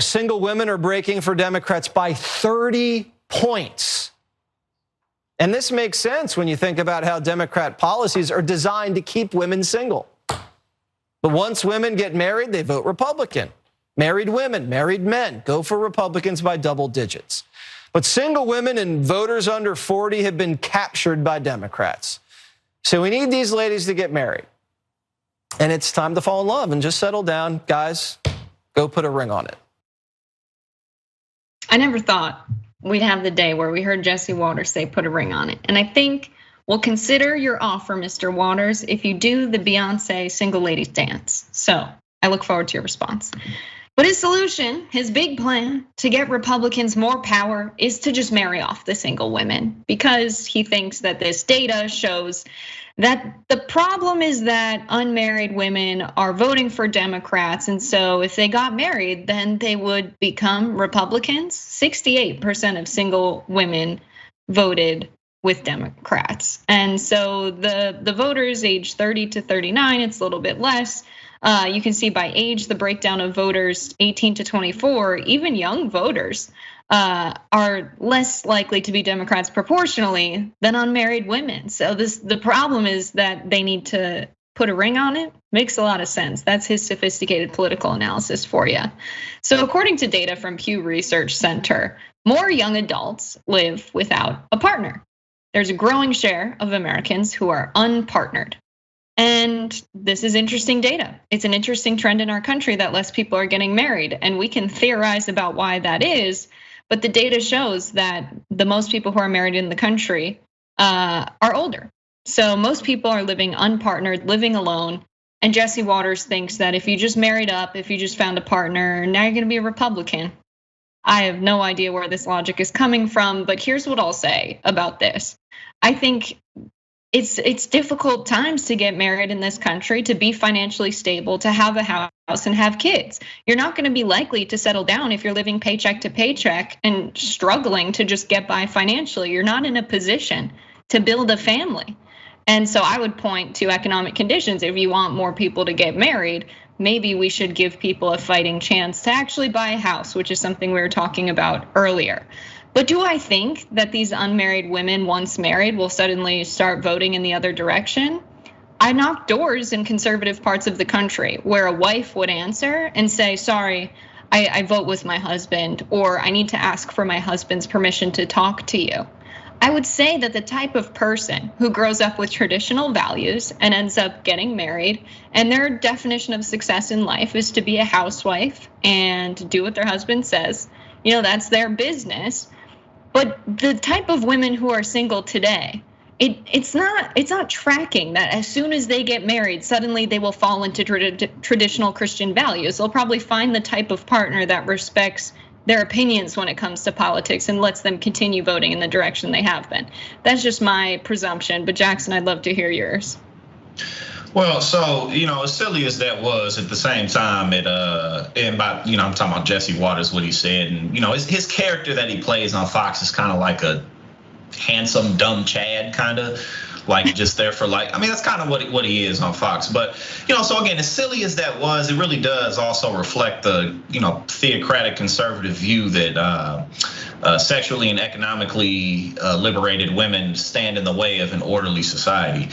Single women are breaking for Democrats by 30 points. And this makes sense when you think about how Democrat policies are designed to keep women single. But once women get married, they vote Republican. Married women, married men go for Republicans by double digits. But single women and voters under 40 have been captured by Democrats. So we need these ladies to get married. And it's time to fall in love and just settle down. Guys, go put a ring on it. I never thought we'd have the day where we heard Jesse Waters say put a ring on it. And I think we'll consider your offer, Mr. Waters, if you do the Beyonce single ladies dance. So I look forward to your response. But his solution, his big plan to get Republicans more power is to just marry off the single women, because he thinks that this data shows that the problem is that unmarried women are voting for Democrats. And so if they got married, then they would become Republicans. 68% of single women voted with Democrats. And so the voters age 30 to 39, it's a little bit less. You can see by age, the breakdown of voters 18 to 24, even young voters are less likely to be Democrats proportionally than unmarried women. So the problem is that they need to put a ring on it. Makes a lot of sense. That's his sophisticated political analysis for you. So according to data from Pew Research Center, more young adults live without a partner. There's a growing share of Americans who are unpartnered. And this is interesting data. It's an interesting trend in our country that less people are getting married. And we can theorize about why that is. But the data shows that the most people who are married in the country are older. So most people are living unpartnered, living alone. And Jesse Waters thinks that if you just married up, if you just found a partner, now you're gonna be a Republican. I have no idea where this logic is coming from, but here's what I'll say about this. I think it's difficult times to get married in this country, to be financially stable, to have a house and have kids. You're not gonna be likely to settle down if you're living paycheck to paycheck and struggling to just get by financially. You're not in a position to build a family. And so I would point to economic conditions. If you want more people to get married, maybe we should give people a fighting chance to actually buy a house, which is something we were talking about earlier. But do I think that these unmarried women, once married, will suddenly start voting in the other direction? I knocked doors in conservative parts of the country where a wife would answer and say, sorry, I vote with my husband, or I need to ask for my husband's permission to talk to you. I would say that the type of person who grows up with traditional values and ends up getting married, and their definition of success in life is to be a housewife and do what their husband says, that's their business. But the type of women who are single today, it's not tracking that as soon as they get married, suddenly they will fall into traditional Christian values. They'll probably find the type of partner that respects their opinions when it comes to politics and lets them continue voting in the direction they have been. That's just my presumption, but Jackson, I'd love to hear yours. Well, so, as silly as that was, at the same time, I'm talking about Jesse Waters, what he said, and his character that he plays on Fox is kind of like a handsome, dumb Chad, kind of like just there for that's kind of what he is on Fox. But so again, as silly as that was, it really does also reflect the theocratic conservative view that sexually and economically liberated women stand in the way of an orderly society.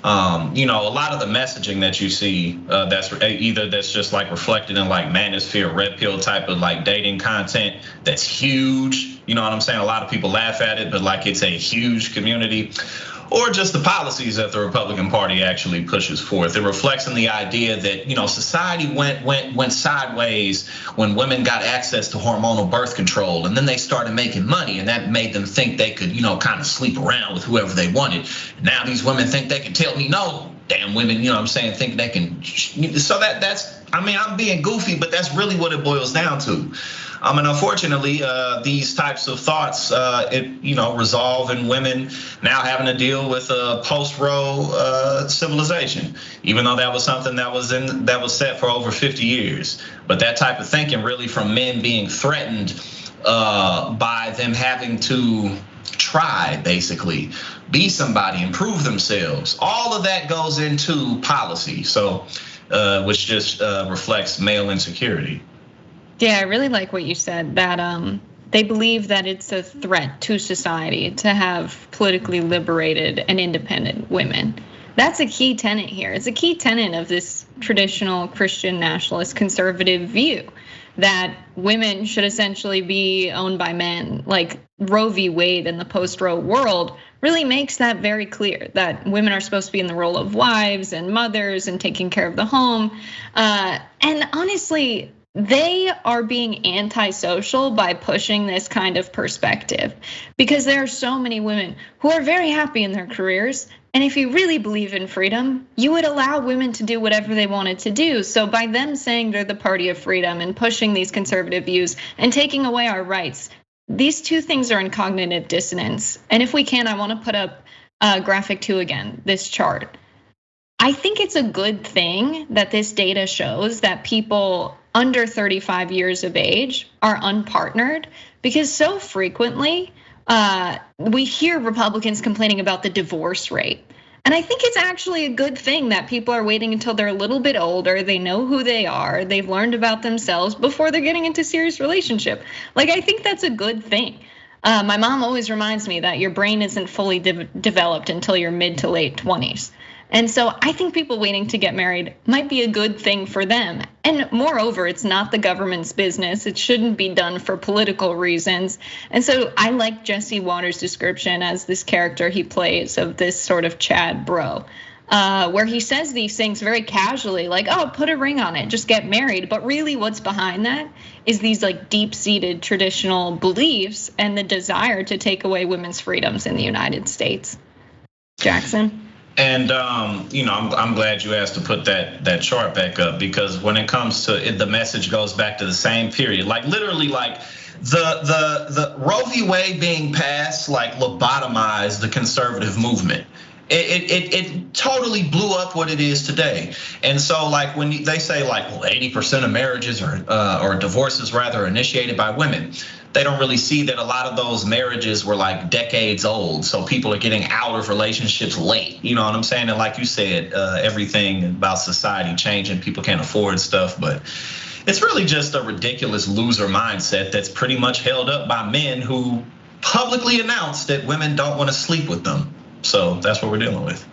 A lot of the messaging that you see that's just like reflected in like manosphere, red pill type of like dating content that's huge. You know what I'm saying? A lot of people laugh at it, but like it's a huge community. Or just the policies that the Republican Party actually pushes forth. It reflects in the idea that society went sideways when women got access to hormonal birth control, and then they started making money, and that made them think they could kind of sleep around with whoever they wanted. Now these women think they can tell me no. Damn women, think they can. So that's I'm being goofy, but that's really what it boils down to. And unfortunately, these types of thoughts, resolve in women now having to deal with a post-Roe civilization, even though that was something that was set for over 50 years. But that type of thinking really from men being threatened by them having to try, basically, be somebody, improve themselves. All of that goes into policy, so which just reflects male insecurity. Yeah, I really like what you said, that they believe that it's a threat to society to have politically liberated and independent women. That's a key tenet here. It's a key tenet of this traditional Christian nationalist conservative view that women should essentially be owned by men. Like Roe v. Wade in the post-Roe world really makes that very clear, that women are supposed to be in the role of wives and mothers and taking care of the home. And honestly, they are being antisocial by pushing this kind of perspective, because there are so many women who are very happy in their careers. And if you really believe in freedom, you would allow women to do whatever they wanted to do. So by them saying they're the party of freedom and pushing these conservative views and taking away our rights, these two things are in cognitive dissonance. And if we can, I want to put up graphic 2 again, this chart. I think it's a good thing that this data shows that people under 35 years of age are unpartnered, because so frequently we hear Republicans complaining about the divorce rate. And I think it's actually a good thing that people are waiting until they're a little bit older, they know who they are, they've learned about themselves before they're getting into serious relationship. Like, I think that's a good thing. My mom always reminds me that your brain isn't fully developed until your mid to late 20s. And so I think people waiting to get married might be a good thing for them. And moreover, it's not the government's business. It shouldn't be done for political reasons. And so I like Jesse Waters' description as this character he plays of this sort of Chad bro, where he says these things very casually, like, oh, put a ring on it, just get married. But really what's behind that is these like deep-seated traditional beliefs and the desire to take away women's freedoms in the United States. Jackson? And I'm glad you asked to put that chart back up, because when it comes to it, the message goes back to the same period. Like literally, like the Roe v. Wade being passed, like lobotomized the conservative movement. It totally blew up what it is today. And so like when they say like, well, 80% of marriages or divorces rather are initiated by women, they don't really see that a lot of those marriages were like decades old. So people are getting out of relationships late. You know what I'm saying? And like you said, everything about society changing, people can't afford stuff, but it's really just a ridiculous loser mindset that's pretty much held up by men who publicly announced that women don't want to sleep with them. So that's what we're dealing with.